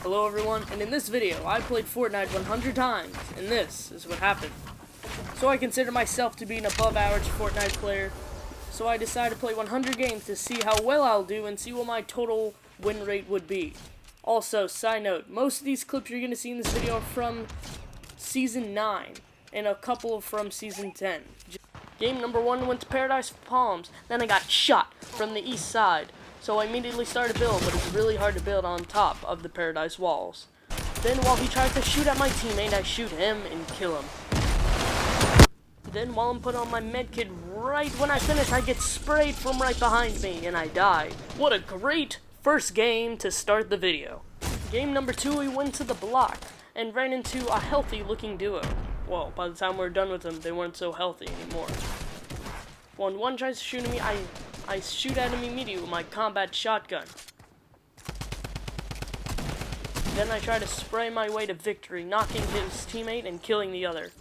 Hello everyone, and in this video, I played Fortnite 100 times, and this is what happened. So I consider myself to be an above average Fortnite player, so I decided to play 100 games to see how well I'll do and see what my total win rate would be. Also, side note, most of these clips you're going to see in this video are from Season 9, and a couple from Season 10. Game number 1 went to Paradise Palms, then I got shot from the east side. So I immediately started to build, but it's really hard to build on top of the Paradise walls. Then while he tries to shoot at my teammate, I shoot him and kill him. Then while I'm putting on my medkit, right when I finish, I get sprayed from right behind me and I die. What a great first game to start the video. Game number 2, we went to the block and ran into a healthy looking duo. Well, by the time we were done with them, they weren't so healthy anymore. When one tries to shoot me, I shoot at him immediately with my combat shotgun. Then I try to spray my way to victory, knocking his teammate and killing the other.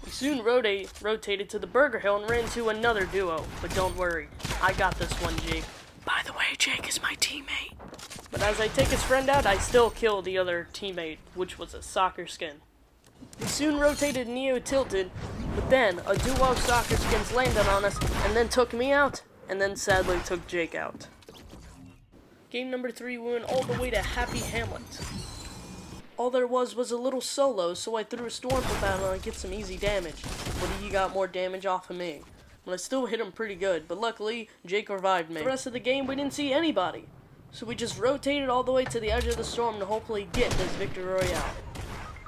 We soon rotated to the Burger Hill and ran into another duo, but don't worry, I got this one, Jake. By the way, Jake is my teammate. But as I take his friend out, I still kill the other teammate, which was a soccer skin. We soon rotated Neo Tilted, but then a duo of soccer skins landed on us and then took me out. And then sadly took Jake out. Game number 3, we went all the way to Happy Hamlet. All there was a little solo, so I threw a storm battle and get some easy damage. But he got more damage off of me. But I still hit him pretty good, but luckily, Jake revived me. The rest of the game, we didn't see anybody. So we just rotated all the way to the edge of the storm to hopefully get this Victory Royale.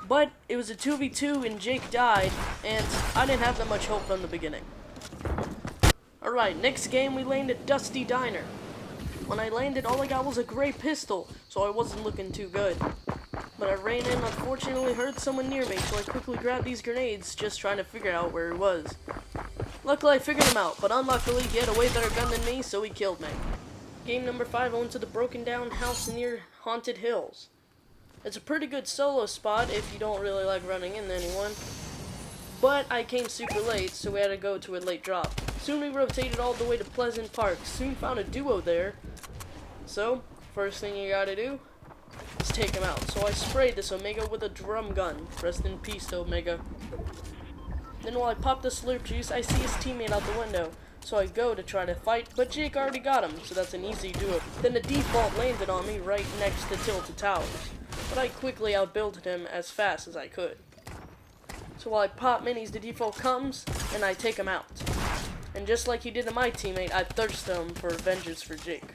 But it was a 2v2 and Jake died, and I didn't have that much hope from the beginning. Alright, next game we landed Dusty Diner. When I landed, all I got was a gray pistol, so I wasn't looking too good. But I ran in, unfortunately heard someone near me, so I quickly grabbed these grenades, just trying to figure out where he was. Luckily I figured him out, but unluckily he had a way better gun than me, so he killed me. Game number 5, I went to the broken down house near Haunted Hills. It's a pretty good solo spot if you don't really like running into anyone. But I came super late, so we had to go to a late drop. Soon we rotated all the way to Pleasant Park. Soon found a duo there. So, first thing you gotta do is take him out. So I sprayed this Omega with a drum gun. Rest in peace, Omega. Then while I pop the slurp juice, I see his teammate out the window. So I go to try to fight, but Jake already got him, so that's an easy duo. Then the default landed on me right next to Tilted Towers. But I quickly outbuilded him as fast as I could. So while I pop minis, the default comes, and I take him out. And just like he did to my teammate, I thirst him for vengeance for Jake.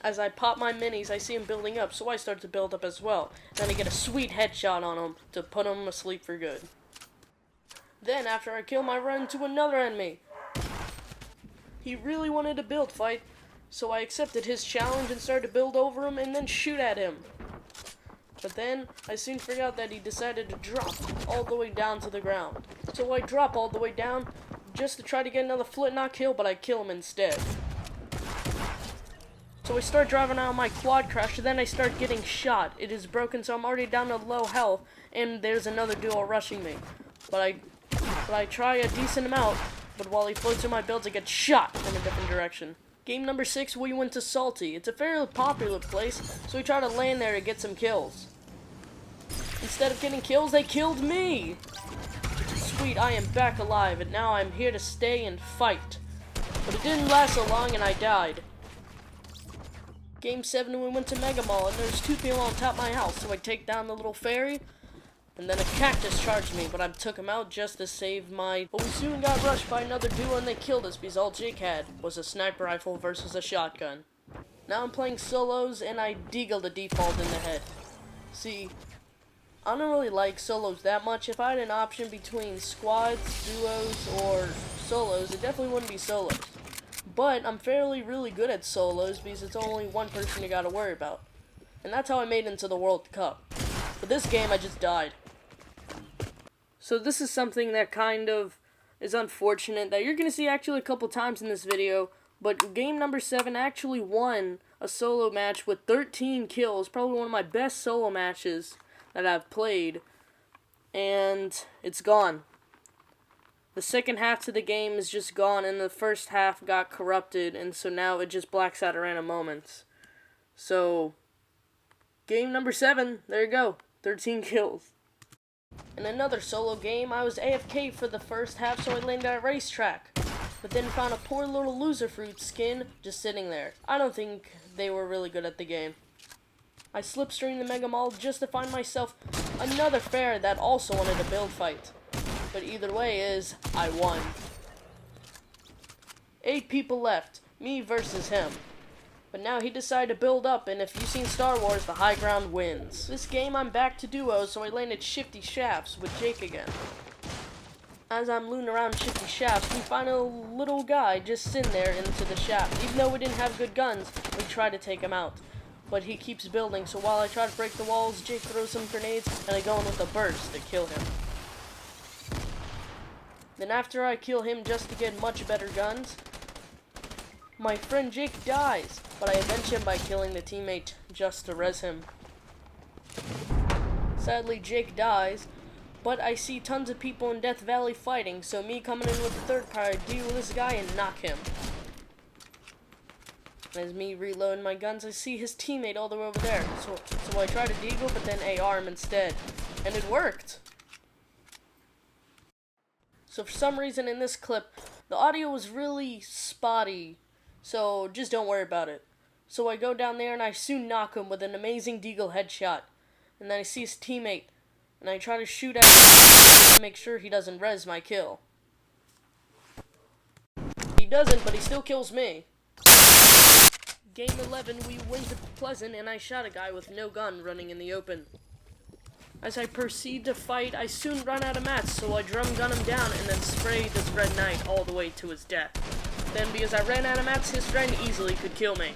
As I pop my minis, I see him building up, so I start to build up as well. Then I get a sweet headshot on him to put him asleep for good. Then, after I kill him, I run into another enemy. He really wanted a build fight, so I accepted his challenge and started to build over him and then shoot at him. But then, I soon figured out that he decided to drop all the way down to the ground. So I drop all the way down, just to try to get another flintlock kill, but I kill him instead. So I start driving out of my quad crash, and then I start getting shot. It is broken, so I'm already down to low health, and there's another duo rushing me. But I try a decent amount, but while he floats in my builds, I get shot in a different direction. Game number 6, we went to Salty. It's a fairly popular place, so we try to land there to get some kills. Instead of getting kills, they killed me! Sweet, I am back alive, and now I'm here to stay and fight. But it didn't last so long, and I died. Game 7, we went to Mega Mall, and there's 2 people on top of my house, so I take down the little ferry, and then a cactus charged me, but I took him out just to save my... But we soon got rushed by another duo, and they killed us, because all Jake had was a sniper rifle versus a shotgun. Now I'm playing solos, and I deagle the default in the head. See, I don't really like solos that much. If I had an option between squads, duos, or solos, it definitely wouldn't be solos. But I'm fairly really good at solos because it's only one person you gotta worry about. And that's how I made it into the World Cup. But this game, I just died. So this is something that kind of is unfortunate that you're gonna see actually a couple times in this video. But game number 7 actually won a solo match with 13 kills. Probably one of my best solo matches that I've played, and it's gone. The second half to the game is just gone, and the first half got corrupted, and so now it just blacks out at random moments. So, Game number 7. There you go. 13 kills. In another solo game, I was AFK for the first half, so I landed at a racetrack. But then found a poor little loser fruit skin just sitting there. I don't think they were really good at the game. I slipstreamed the Mega Mall just to find myself another fair that also wanted a build fight. But either way is, I won. 8 people left, me versus him. But now he decided to build up, and if you've seen Star Wars, the high ground wins. This game I'm back to duos, so I landed Shifty Shafts with Jake again. As I'm looting around Shifty Shafts, we find a little guy just sitting there into the shaft. Even though we didn't have good guns, we try to take him out. But he keeps building, so while I try to break the walls, Jake throws some grenades, and I go in with a burst to kill him. Then after I kill him just to get much better guns, my friend Jake dies, but I avenge him by killing the teammate just to res him. Sadly, Jake dies, but I see tons of people in Death Valley fighting, so me coming in with the third party, I deal with this guy and knock him. As me reloading my guns, I see his teammate all the way over there, so I try to deagle, but then AR him instead, and it worked. So for some reason in this clip, the audio was really spotty, so just don't worry about it. So I go down there and I soon knock him with an amazing deagle headshot. And then I see his teammate, and I try to shoot at him to make sure he doesn't res my kill. He doesn't, but he still kills me. Game 11, we went to Pleasant, and I shot a guy with no gun running in the open. As I proceed to fight, I soon run out of mats, so I drum gun him down and then spray this Red Knight all the way to his death. Then, because I ran out of mats, his friend easily could kill me.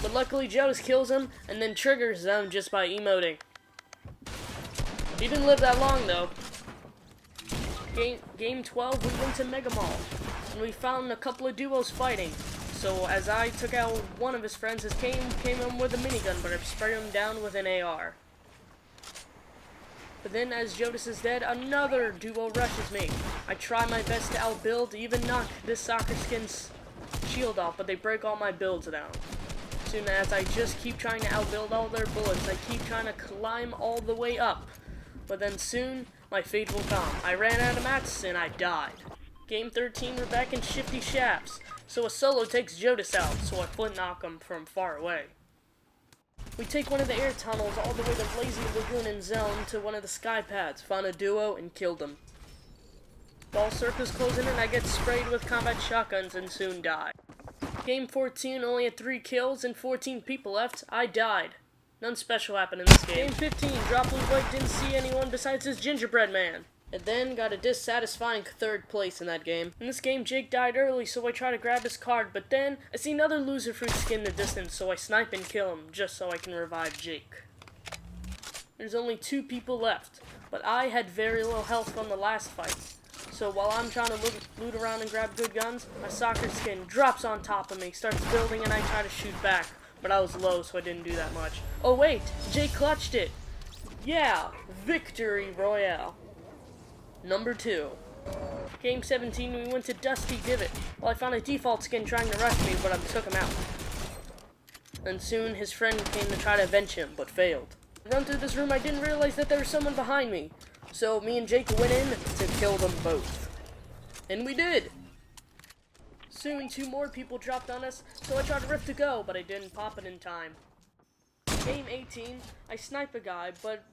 But luckily, Jonas kills him and then triggers them just by emoting. He didn't live that long, though. Game 12, we went to Mega Mall, and we found a couple of duos fighting. So as I took out one of his friends, his came in with a minigun, but I sprayed him down with an AR. But then, as Jonas is dead, another duo rushes me. I try my best to outbuild, even knock this soccer skin's shield off, but they break all my builds down. Soon as I just keep trying to outbuild all their bullets, I keep trying to climb all the way up. But then soon, my fate will come. I ran out of mats, and I died. Game 13, we're back in Shifty Shafts. So a solo takes Jonas out, so I flint knock him from far away. We take one of the air tunnels all the way to Lazy Lagoon and Zone to one of the sky pads, found a duo, and killed them. Ball circles closing in, I get sprayed with combat shotguns and soon die. Game 14 only had 3 kills and 14 people left. I died. None special happened in this game. Game 15, dropped blue white, didn't see anyone besides this gingerbread man. And then got a dissatisfying 3rd place in that game. In this game, Jake died early, so I try to grab his card, but then I see another loser fruit skin in the distance, so I snipe and kill him, just so I can revive Jake. There's only 2 people left, but I had very low health from the last fight. So while I'm trying to loot around and grab good guns, my soccer skin drops on top of me, starts building, and I try to shoot back. But I was low, so I didn't do that much. Oh wait, Jake clutched it! Yeah, victory royale. Number 2. Game 17, we went to Dusty Divot. Well, I found a default skin trying to rush me, but I took him out. And soon his friend came to try to avenge him, but failed. Run through this room, I didn't realize that there was someone behind me. So me and Jake went in to kill them both. And we did! Soon 2 more people dropped on us, so I tried to rift to go, but I didn't pop it in time. Game 18, I snipe a guy, but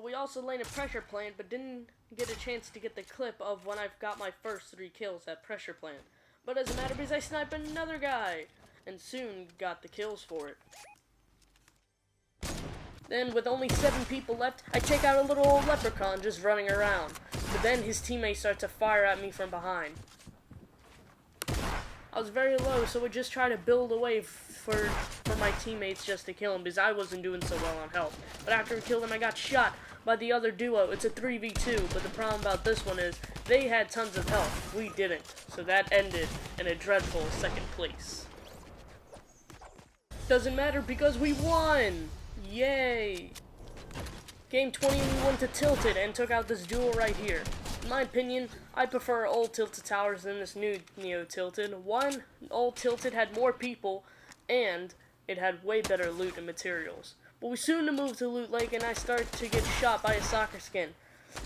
we also landed pressure plant, but didn't get a chance to get the clip of when I've got my first 3 kills at pressure plant. But it doesn't matter because I sniped another guy, and soon got the kills for it. Then, with only 7 people left, I take out a little old leprechaun just running around. But then his teammates start to fire at me from behind. I was very low, so I just tried to build away for my teammates just to kill him, because I wasn't doing so well on health. But after we killed him, I got shot by the other duo. It's a 3v2, but the problem about this one is they had tons of health. We didn't, so that ended in a dreadful 2nd place. Doesn't matter because we won! Yay! Game 20, we went to Tilted and took out this duo right here. In my opinion, I prefer old Tilted Towers than this new Neo Tilted. One, old Tilted had more people, and It had way better loot and materials. But we soon moved to Loot Lake, and I start to get shot by a soccer skin.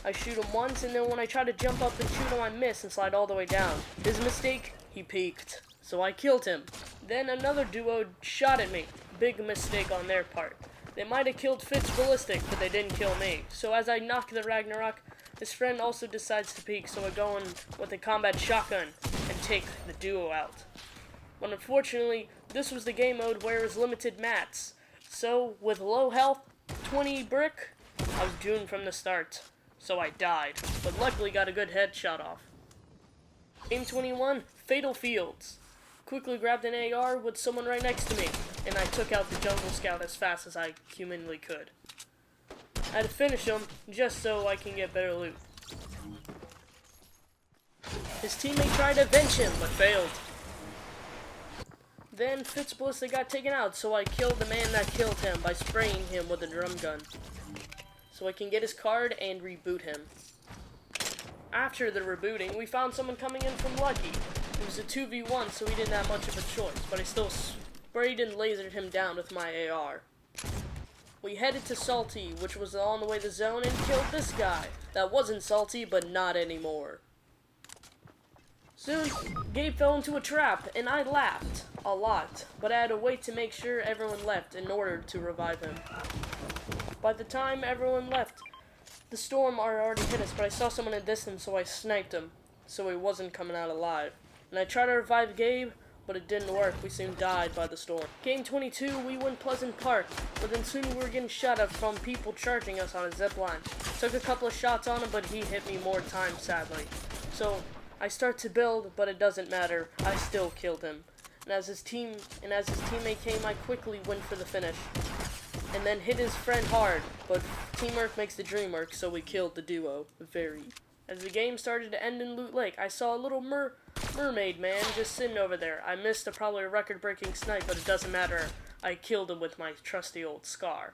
I shoot him once, and then when I try to jump up and shoot him, I miss and slide all the way down. His mistake, he peeked. So I killed him. Then another duo shot at me. Big mistake on their part. They might have killed Fitz Ballistic, but they didn't kill me. So as I knock the Ragnarok, his friend also decides to peek, so I go in with a combat shotgun and take the duo out. But unfortunately, this was the game mode where it was limited mats. So with low health, 20 brick, I was doomed from the start. So I died, but luckily got a good headshot off. Game 21, Fatal Fields. Quickly grabbed an AR with someone right next to me, and I took out the jungle scout as fast as I humanly could. I had to finish him just so I can get better loot. His teammate tried to avenge him, but failed. Then Fitz Ballistic got taken out, so I killed the man that killed him by spraying him with a drum gun. So I can get his card and reboot him. After the rebooting, we found someone coming in from Lucky. It was a 2v1, so he didn't have much of a choice, but I still sprayed and lasered him down with my AR. We headed to Salty, which was on the way to the zone, and killed this guy. That wasn't Salty, but not anymore. Soon, Gabe fell into a trap, and I laughed a lot, but I had to wait to make sure everyone left in order to revive him. By the time everyone left, the storm already hit us, but I saw someone in the distance, so I sniped him, so he wasn't coming out alive. And I tried to revive Gabe, but it didn't work. We soon died by the storm. Game 22, we went Pleasant Park, but then soon we were getting shot at from people charging us on a zip line. Took a couple of shots on him, but he hit me more times, sadly. So I start to build, but it doesn't matter. I still killed him. And as his teammate came, I quickly went for the finish. And then hit his friend hard, but teamwork makes the dream work, so we killed the duo. As the game started to end in Loot Lake, I saw a little mermaid man just sitting over there. I missed probably a record-breaking snipe, but it doesn't matter. I killed him with my trusty old Scar.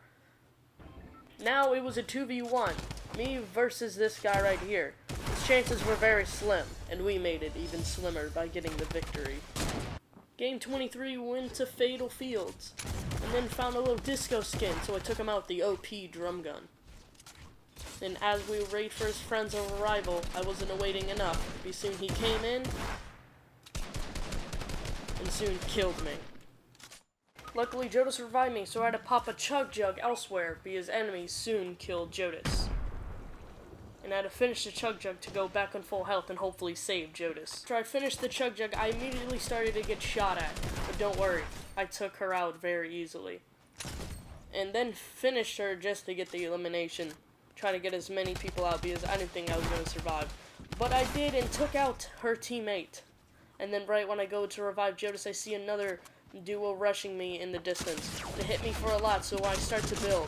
Now it was a 2v1, me versus this guy right here. His chances were very slim, and we made it even slimmer by getting the victory. Game 23 went to Fatal Fields, and then found a little disco skin, so I took him out with the OP drum gun. And as we wait for his friend's arrival, I wasn't awaiting enough. Soon he came in, and soon killed me. Luckily, Jodas revived me, so I had to pop a chug jug elsewhere, because enemies soon killed Jodas. And I had to finish the chug jug to go back on full health and hopefully save Jodas. After I finished the chug jug, I immediately started to get shot at, but don't worry, I took her out very easily. And then finished her just to get the elimination. Trying to get as many people out because I didn't think I was going to survive. But I did and took out her teammate. And then right when I go to revive Jodas, I see another duo rushing me in the distance. They hit me for a lot, so I start to build.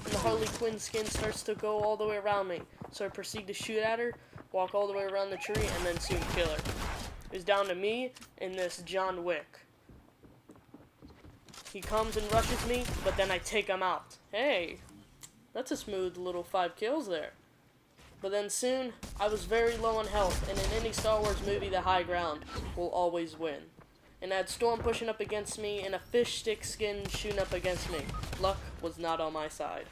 And the Harley Quinn skin starts to go all the way around me. So I proceed to shoot at her, walk all the way around the tree, and then soon kill her. It's down to me and this John Wick. He comes and rushes me, but then I take him out. Hey! That's a smooth little 5 kills there. But then soon, I was very low on health, and in any Star Wars movie, the high ground will always win. And I had Storm pushing up against me, and a fish stick skin shooting up against me. Luck was not on my side.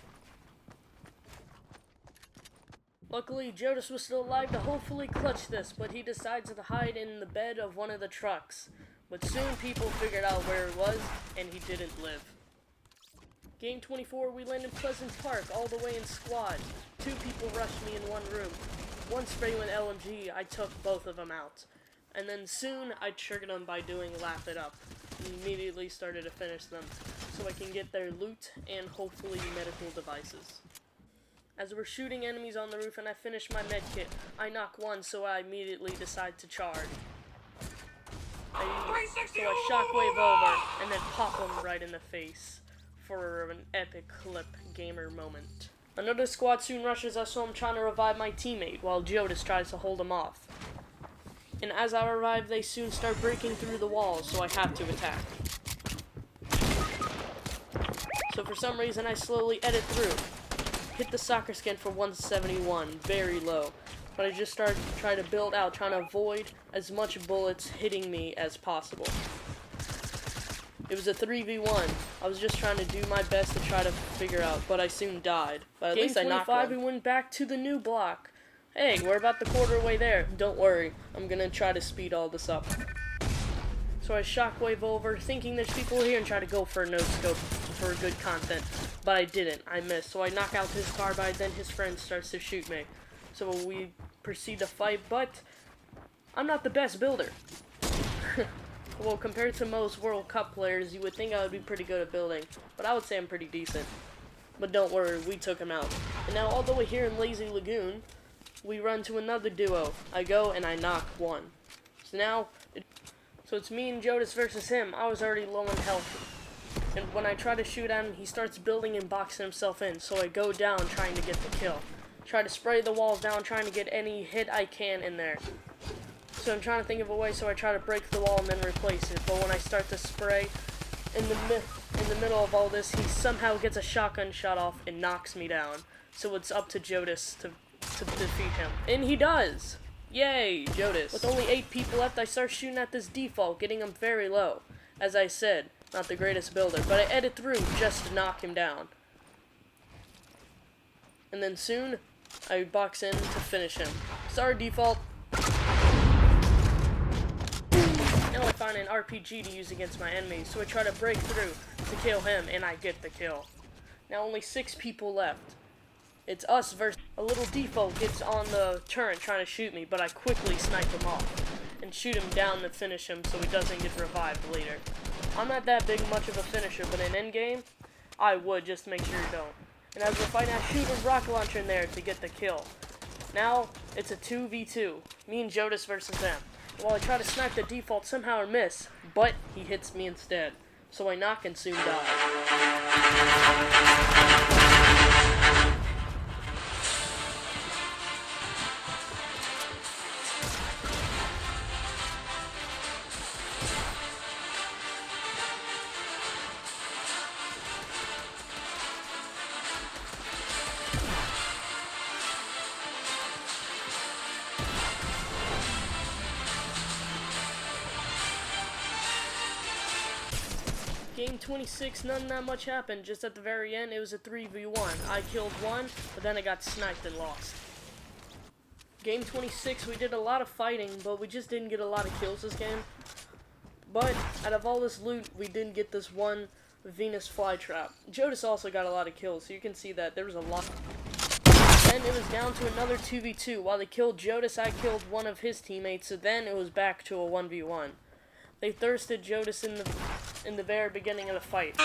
Luckily, Jodas was still alive to hopefully clutch this, but he decides to hide in the bed of one of the trucks. But soon people figured out where he was, and he didn't live. Game 24, we land in Pleasant Park, all the way in squad. 2 people rushed me in one room. One spray with LMG, I took both of them out. And then soon, I triggered them by doing Laugh It Up. And immediately started to finish them, so I can get their loot and hopefully medical devices. As we're shooting enemies on the roof and I finish my med kit, I knock one, so I immediately decide to charge. So I shockwave over, and then pop him right in the face. For an epic clip gamer moment. Another squad soon rushes us, so I'm trying to revive my teammate, while Jodas tries to hold him off. And as I revive, they soon start breaking through the walls, so I have to attack. So for some reason, I slowly edit through. Hit the soccer skin for 171, very low. But I just started trying to build out, trying to avoid as much bullets hitting me as possible. It was a 3v1. I was just trying to do my best to try to figure out, but I soon died. But at least I knocked one. We went back to the new block. Hey, we're about the quarter way there. Don't worry, I'm gonna try to speed all this up. So I shockwave over, thinking there's people here, and try to go for a no-scope for good content. But I didn't. I missed. So I knock out his carbide, then his friend starts to shoot me. So we proceed to fight, but I'm not the best builder. Well, compared to most World Cup players, you would think I would be pretty good at building, but I would say I'm pretty decent. But don't worry, we took him out. And now all the way here in Lazy Lagoon, we run to another duo. I go and I knock one. So now, it's me and Jodas versus him. I was already low in health. And when I try to shoot at him, he starts building and boxing himself in. So I go down trying to get the kill. Try to spray the walls down, trying to get any hit I can in there. So I'm trying to think of a way, so I try to break the wall and then replace it. But when I start to spray, in the middle of all this, he somehow gets a shotgun shot off and knocks me down. So it's up to Jodas to defeat him. And he does! Yay, Jodas. With only 8 people left, I start shooting at this default, getting him very low. As I said, not the greatest builder, but I edit through just to knock him down. And then soon, I box in to finish him. Sorry, default. Now I find an RPG to use against my enemies, so I try to break through to kill him, and I get the kill. Now only 6 people left. It's us versus a little default gets on the turret trying to shoot me, but I quickly snipe him off and shoot him down to finish him so he doesn't get revived later. I'm not that big much of a finisher, but in endgame, I would just to make sure you don't. And as we're fighting, I shoot a rocket launcher in there to get the kill. Now it's a 2v2, me and Jodas versus them. While I try to snipe the default, somehow I miss, but he hits me instead. So I knock and soon die. Game 26, not much happened. Just at the very end, it was a 3v1. I killed one, but then I got sniped and lost. Game 26, we did a lot of fighting, but we just didn't get a lot of kills this game. But out of all this loot, we didn't get this one Venus flytrap. Jodas also got a lot of kills, so you can see that there was a lot. Then it was down to another 2v2. While they killed Jodas, I killed one of his teammates, so then it was back to a 1v1. They thirsted Jodas in the very beginning of the fight.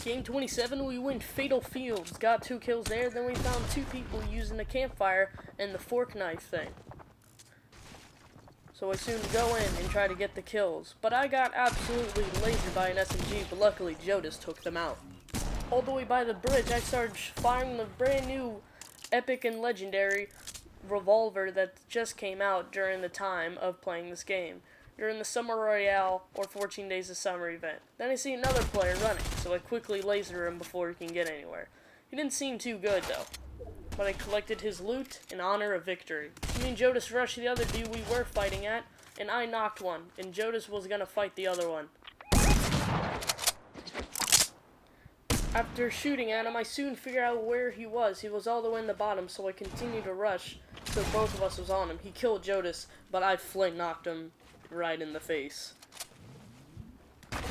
Game 27, we went Fatal Fields, got 2 kills there, then we found 2 people using the campfire and the fork knife thing. So I soon go in and try to get the kills, but I got absolutely lasered by an SMG, but luckily Jodas took them out. All the way by the bridge, I started firing the brand new epic and legendary revolver that just came out during the time of playing this game, during the Summer Royale or 14 Days of Summer event. Then I see another player running, so I quickly laser him before he can get anywhere. He didn't seem too good though, but I collected his loot in honor of victory. Me and Jodas rushed the other dude we were fighting at, and I knocked one, and Jodas was gonna fight the other one. After shooting at him, I soon figured out where he was. He was all the way in the bottom, so I continued to rush so both of us was on him. He killed Jodas, but I flint knocked him right in the face.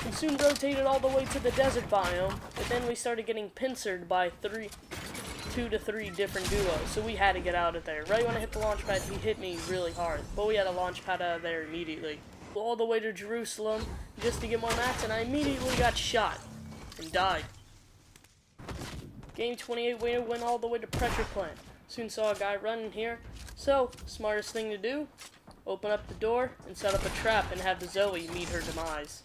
We soon rotated all the way to the desert biome, but then we started getting pincered by 2 to 3 different duos, so we had to get out of there. Right when I hit the launch pad, he hit me really hard, but we had a launch pad out of there immediately. All the way to Jerusalem just to get more mats, and I immediately got shot and died. Game 28, we went all the way to pressure plant. Soon saw a guy running here, so smartest thing to do, open up the door and set up a trap and have the Zoe meet her demise.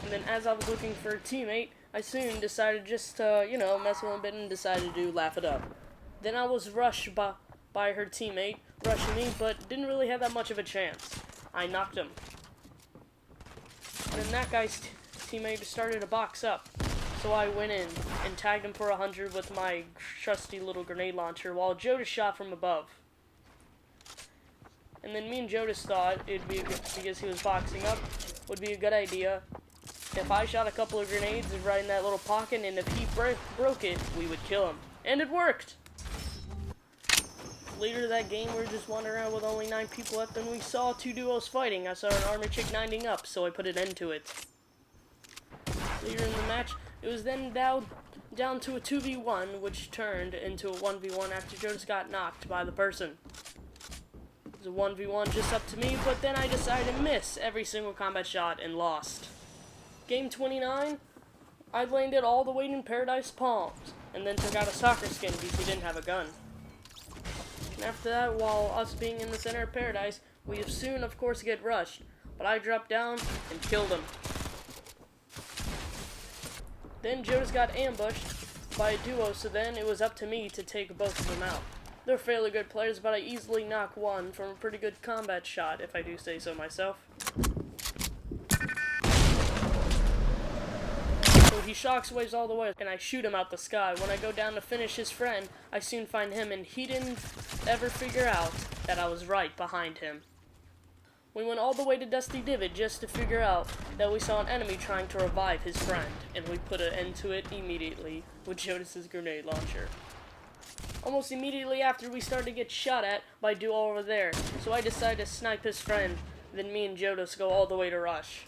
And then as I was looking for a teammate, I soon decided just to, mess with him a bit and decided to laugh it up. Then I was rushed by her teammate, rushing me, but didn't really have that much of a chance. I knocked him. And then that guy's teammate started to box up. So I went in and tagged him for 100 with my trusty little grenade launcher while Jodas shot from above. And then me and Jodas thought it'd be, because he was boxing up, would be a good idea if I shot a couple of grenades right in that little pocket, and if he broke it, we would kill him. And it worked! Later that game, we were just wandering around with only 9 people left, and we saw 2 duos fighting. I saw an armor chick 9ing up, so I put an end to it. Later in the match, it was then down to a 2v1, which turned into a 1v1 after Jodas got knocked by the person. It was a 1v1 just up to me, but then I decided to miss every single combat shot and lost. Game 29, I landed all the way in Paradise Palms, and then took out a soccer skin because he didn't have a gun. And after that, while us being in the center of Paradise, we have soon, of course, get rushed, but I dropped down and killed him. Then Jodas got ambushed by a duo, so then it was up to me to take both of them out. They're fairly good players, but I easily knocked one from a pretty good combat shot, if I do say so myself. So he shockwaves all the way, and I shoot him out the sky. When I go down to finish his friend, I soon find him, and he didn't ever figure out that I was right behind him. We went all the way to Dusty Divot just to figure out that we saw an enemy trying to revive his friend, and we put an end to it immediately with Jodas's grenade launcher. Almost immediately after, we started to get shot at by a duo over there, so I decided to snipe his friend, then me and Jodas go all the way to rush.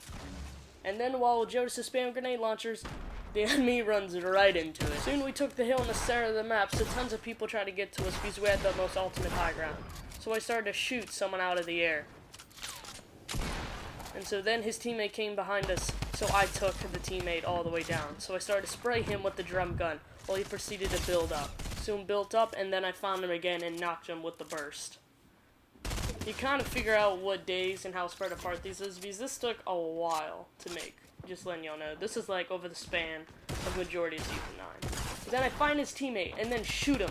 And then while Jodas is spamming grenade launchers, the enemy runs right into it. Soon we took the hill in the center of the map, so tons of people tried to get to us because we had the most ultimate high ground. So I started to shoot someone out of the air. And so then his teammate came behind us, so I took the teammate all the way down. So I started to spray him with the drum gun, while he proceeded to build up. Soon built up, and then I found him again and knocked him with the burst. You kind of figure out what days and how spread apart these is, because this took a while to make. Just letting y'all know. This is like over the span of majority of Season 9. Then I find his teammate, and then shoot him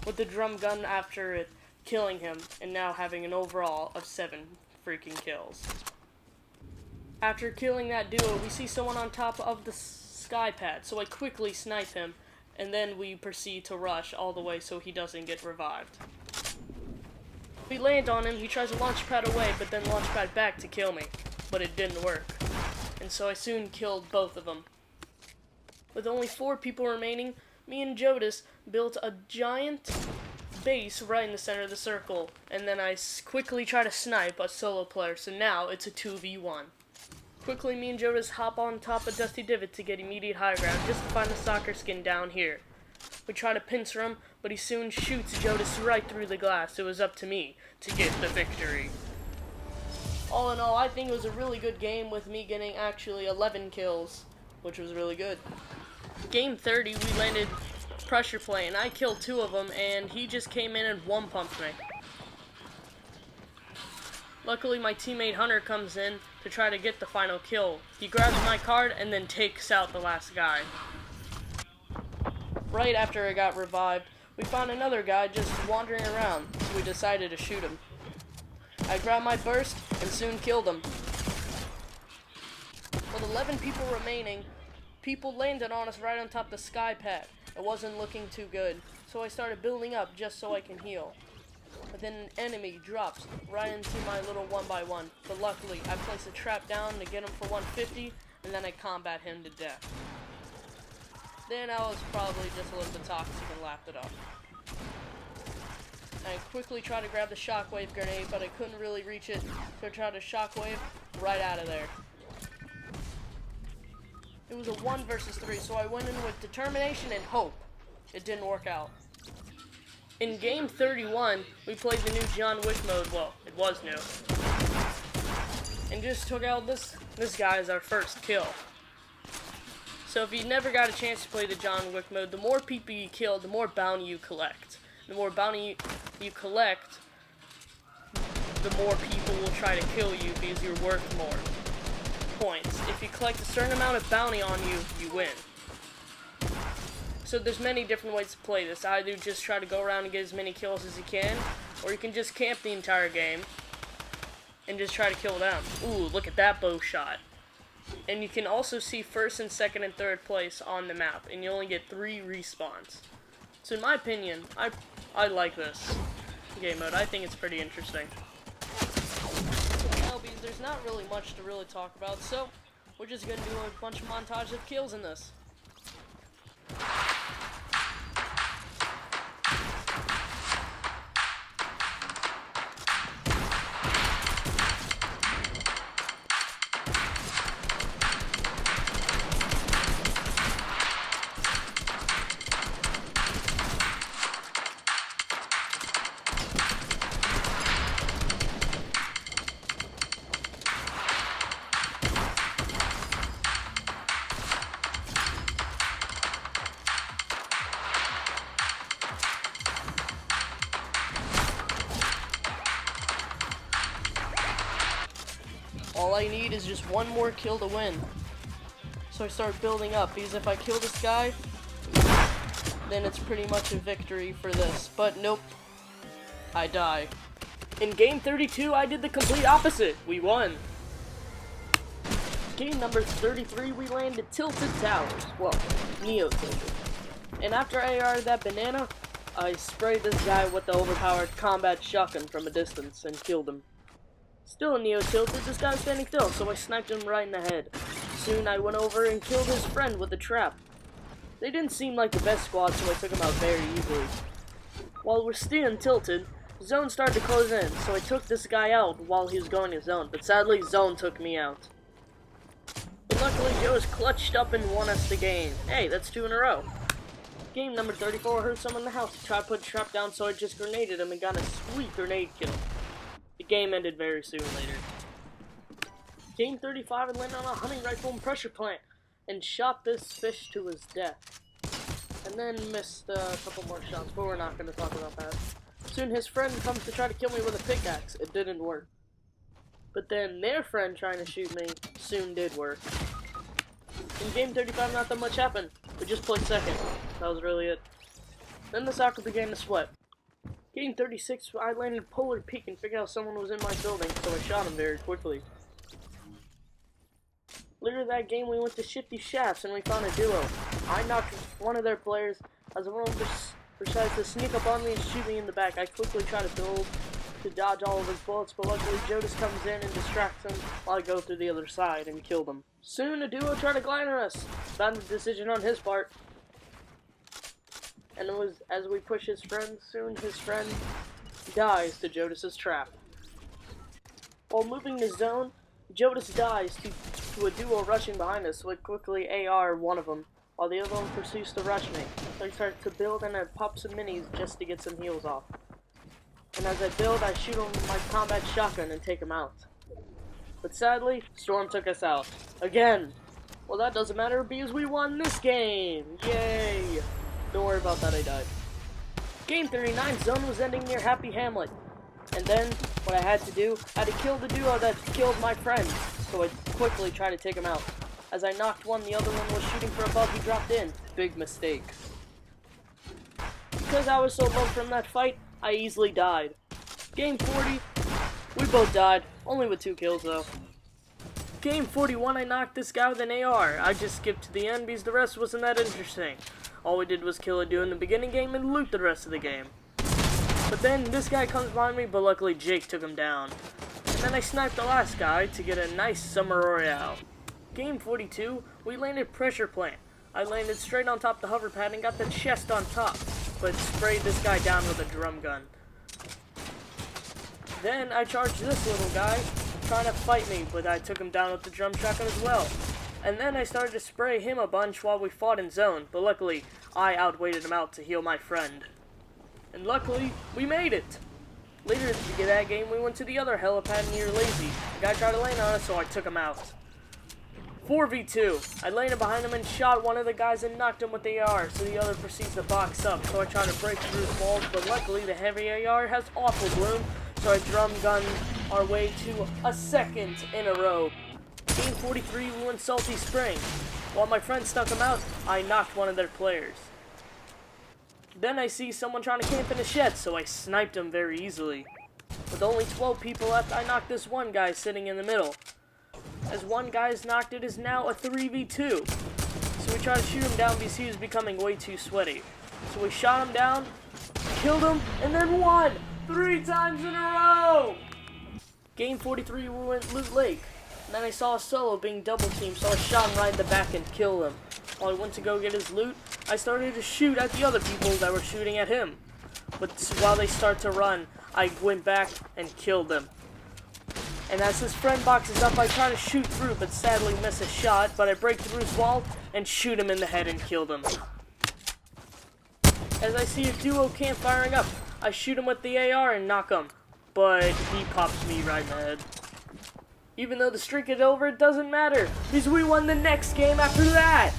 with the drum gun after it, killing him, and now having an overall of 7 freaking kills. After killing that duo, we see someone on top of the sky pad, so I quickly snipe him, and then we proceed to rush all the way so he doesn't get revived. We land on him, he tries to launch pad away, but then launch pad back to kill me, but it didn't work, and so I soon killed both of them. With only 4 people remaining, me and Jodas built a giant base right in the center of the circle, and then I quickly try to snipe a solo player, so now it's a 2v1. Quickly, me and Jodas hop on top of Dusty Divot to get immediate high ground, just to find the soccer skin down here. We try to pincer him, but he soon shoots Jodas right through the glass. It was up to me to get the victory. All in all, I think it was a really good game with me getting actually 11 kills, which was really good. Game 30, we landed pressure play, and I killed 2 of them, and he just came in and one-pumped me. Luckily, my teammate Hunter comes in to try to get the final kill. He grabs my card and then takes out the last guy. Right after I got revived, we found another guy just wandering around, so we decided to shoot him. I grabbed my burst and soon killed him. With 11 people remaining, people landed on us right on top of the sky pad. It wasn't looking too good, so I started building up just so I can heal. But then an enemy drops right into my little 1x1. But luckily, I place a trap down to get him for 150, and then I combat him to death. Then I was probably just a little bit toxic and laughed it up. I quickly tried to grab the shockwave grenade, but I couldn't really reach it, so I tried to shockwave right out of there. It was a 1 versus 3, so I went in with determination and hope. It didn't work out. In game 31, we played the new John Wick mode. Well, it was new. And just took out this guy as our first kill. So if you never got a chance to play the John Wick mode, the more people you kill, the more bounty you collect. The more bounty you collect, the more people will try to kill you because you're worth more points. If you collect a certain amount of bounty on you, you win. So there's many different ways to play this. Either just try to go around and get as many kills as you can, or you can just camp the entire game and just try to kill them. Ooh, look at that bow shot. And you can also see first and second and third place on the map, and you only get 3 respawns. So in my opinion, I like this game mode. I think it's pretty interesting. Now, because there's not really much to really talk about, so we're just gonna do a bunch of montage of kills in this. All I need is just one more kill to win. So I start building up, because if I kill this guy, then it's pretty much a victory for this. But nope, I die. In game 32, I did the complete opposite. We won. Game number 33, we landed Tilted Towers. Well, Neo-Tilted. And after I AR'd that banana, I sprayed this guy with the overpowered combat shotgun from a distance and killed him. Still in Neo-Tilted, this guy was standing still, so I sniped him right in the head. Soon I went over and killed his friend with a trap. They didn't seem like the best squad, so I took him out very easily. While we're still in Tilted, Zone started to close in, so I took this guy out while he was going to Zone, but sadly Zone took me out. But luckily Joe was clutched up and won us the game. Hey, that's 2 in a row. Game number 34, I heard someone in the house try to put a trap down, so I just grenaded him and got a sweet grenade kill. The game ended very soon later. Game 35, I landed on a hunting rifle and pressure plant and shot this fish to his death. And then missed a couple more shots, but we're not going to talk about that. Soon his friend comes to try to kill me with a pickaxe. It didn't work. But then their friend trying to shoot me soon did work. In game 35, not that much happened. We just played second. That was really it. Then the soccer began to sweat. Game 36, I landed Polar Peak and figured out someone was in my building, so I shot him very quickly. Later that game, we went to Shifty Shafts and we found a duo. I knocked one of their players as one of them decides to sneak up on me and shoot me in the back. I quickly try to build to dodge all of his bullets, but luckily Jodas comes in and distracts him while I go through the other side and kill them. Soon a duo tried to glider us. Bad decision on his part. And it was as we push his friend, soon his friend dies to Jodas's trap. While moving the zone, Jodas dies to a duo rushing behind us, so I quickly AR one of them, while the other one pursues to rush me. So I start to build and I pop some minis just to get some heals off. And as I build, I shoot him with my combat shotgun and take him out. But sadly, Storm took us out. Again! Well, that doesn't matter because we won this game! Yay! Don't worry about that, I died. Game 39, Zone was ending near Happy Hamlet. And then, what I had to do, I had to kill the duo that killed my friend. So I quickly tried to take him out. As I knocked one, the other one was shooting for a bug, he dropped in. Big mistake. Because I was so low from that fight, I easily died. Game 40, we both died, only with 2 kills though. Game 41, I knocked this guy with an AR. I just skipped to the end because the rest wasn't that interesting. All we did was kill a dude in the beginning game and loot the rest of the game. But then this guy comes behind me, but luckily Jake took him down. And then I sniped the last guy to get a nice summer royale. Game 42, we landed Pressure Plant. I landed straight on top of the hover pad and got the chest on top, but sprayed this guy down with a drum gun. Then I charged this little guy, trying to fight me, but I took him down with the drum shotgun as well. And then I started to spray him a bunch while we fought in zone, but luckily, I outweighted him out to heal my friend. And luckily, we made it! Later in that game, we went to the other helipad near Lazy. The guy tried to land on us, so I took him out. 4v2. I landed behind him and shot one of the guys and knocked him with the AR, so the other proceeds to box up. So I tried to break through the walls, but luckily the heavy AR has awful bloom, so I drum gunned our way to a second in a row. Game 43, we went Salty Spring. While my friend stuck him out, I knocked one of their players. Then I see someone trying to camp in a shed, so I sniped him very easily. With only 12 people left, I knocked this one guy sitting in the middle. As one guy is knocked, it is now a 3v2. So we tried to shoot him down because he was becoming way too sweaty. So we shot him down, killed him, and then won! 3 times in a row! Game 43, we went Loot Lake. And then I saw a solo being double teamed, so I shot him right in the back and killed him. While I went to go get his loot, I started to shoot at the other people that were shooting at him. But while they start to run, I went back and killed them. And as his friend boxes up, I try to shoot through, but sadly miss a shot, but I break through his wall and shoot him in the head and kill him. As I see a duo camp firing up, I shoot him with the AR and knock him, but he pops me right in the head. Even though the streak is over, it doesn't matter, because we won the next game after that!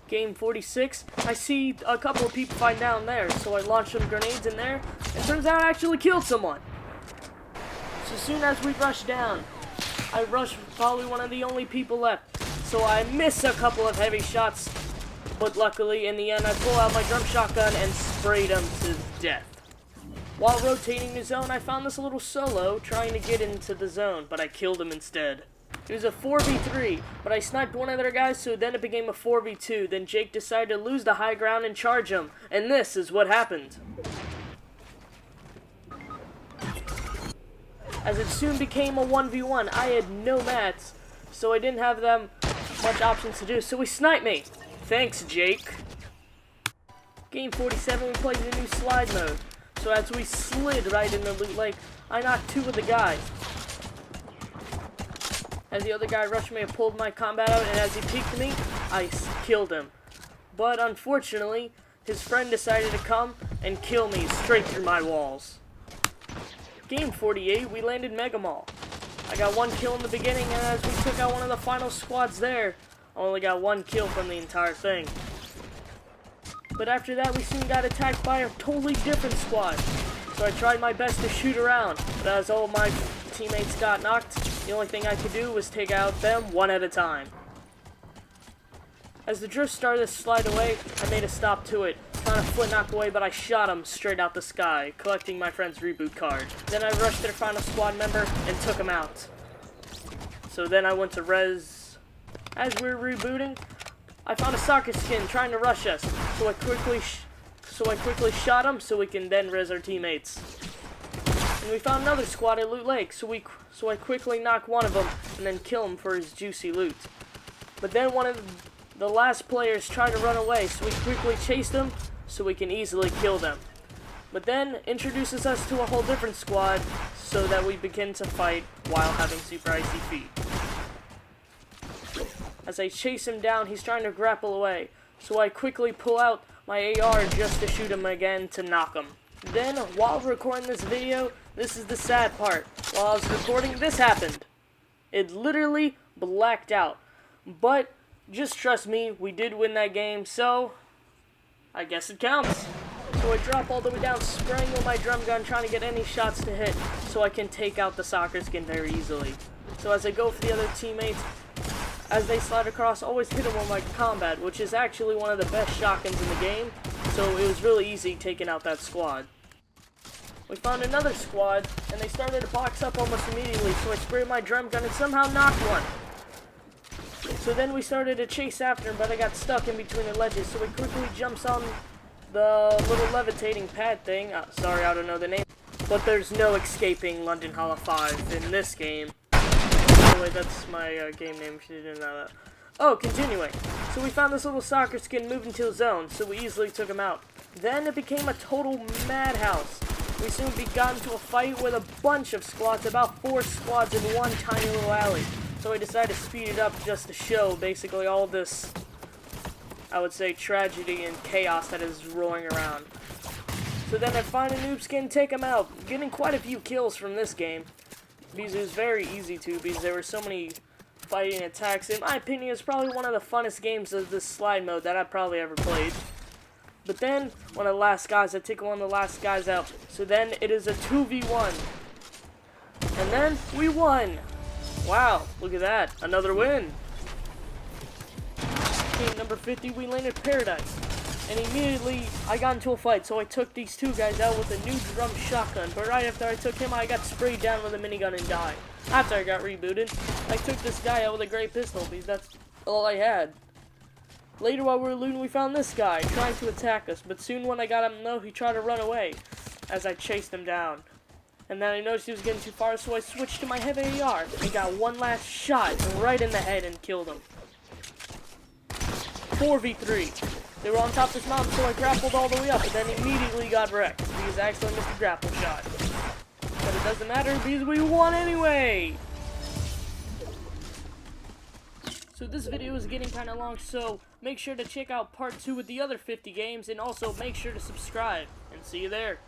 Game 46, I see a couple of people fighting down there, so I launched some grenades in there, and turns out I actually killed someone. So as soon as we rushed down, I rushed probably one of the only people left. So I missed a couple of heavy shots, but luckily in the end I pull out my drum shotgun and sprayed him to death. While rotating the zone, I found this little solo trying to get into the zone, but I killed him instead. It was a 4v3, but I sniped one of their guys, so then it became a 4v2. Then Jake decided to lose the high ground and charge him, and this is what happened. As it soon became a 1v1, I had no mats, so I didn't have them much options to do, so he sniped me. Thanks, Jake. Game 47, we played the new slide mode. So as we slid right into Loot Lake, I knocked 2 of the guys. As the other guy rushed me, I pulled my combat out, and as he peeked me, I killed him. But unfortunately, his friend decided to come and kill me straight through my walls. Game 48, we landed Mega Mall. I got 1 kill in the beginning, and as we took out one of the final squads there, I only got 1 kill from the entire thing. But after that, we soon got attacked by a totally different squad. So I tried my best to shoot around, but as all my teammates got knocked, the only thing I could do was take out them one at a time. As the drift started to slide away, I made a stop to it, trying to foot knock away, but I shot him straight out the sky, collecting my friend's reboot card. Then I rushed their final squad member and took him out. So then I went to res. As we were rebooting, I found a soccer skin trying to rush us, so I quickly shot him so we can then res our teammates. And we found another squad at Loot Lake, so I quickly knocked one of them and then kill him for his juicy loot. But then one of the last players tried to run away, so we quickly chased them so we can easily kill them. But then introduces us to a whole different squad so that we begin to fight while having super icy feet. As I chase him down, he's trying to grapple away, so I quickly pull out my AR just to shoot him again to knock him. Then, while recording this video, this is the sad part. While I was recording, this happened. It literally blacked out. But, just trust me, we did win that game, so I guess it counts. So I drop all the way down, spraying with my drum gun, trying to get any shots to hit, so I can take out the soccer skin very easily. So as I go for the other teammates, as they slide across, always hit them with my combat, which is actually one of the best shotguns in the game, so it was really easy taking out that squad. We found another squad, and they started to box up almost immediately, so I sprayed my drum gun and somehow knocked one. So then we started to chase after him, but I got stuck in between the ledges, so he quickly jumps on the little levitating pad thing. Sorry, I don't know the name. But there's no escaping London Hollow 5 in this game. Anyway, that's my game name if you didn't know that. Oh, continuing. So we found this little soccer skin moving to the zone, so we easily took him out. Then it became a total madhouse. We soon got into a fight with a bunch of squads, about 4 squads in one tiny little alley. So I decided to speed it up just to show basically all this, I would say, tragedy and chaos that is rolling around. So then I find a noob skin, take him out, getting quite a few kills from this game. Because it was very easy to, because there were so many fighting attacks. In my opinion, it's probably one of the funnest games of this slide mode that I've probably ever played. But then, one of the last guys, I take one of the last guys out. So then, it is a 2v1. And then, we won! Wow, look at that. Another win. Game number 50, we landed Paradise. And immediately, I got into a fight, so I took these 2 guys out with a new drum shotgun. But right after I took him, I got sprayed down with a minigun and died. After I got rebooted, I took this guy out with a great pistol, because that's all I had. Later while we were looting, we found this guy, trying to attack us. But soon when I got him low, he tried to run away, as I chased him down. And then I noticed he was getting too far, so I switched to my heavy AR, and got one last shot right in the head and killed him. 4v3. They were on top of this mountain, so I grappled all the way up, and then immediately got wrecked, because I accidentally missed a grapple shot. But it doesn't matter, because we won anyway! So this video is getting kind of long, so make sure to check out part 2 with the other 50 games, and also make sure to subscribe, and see you there.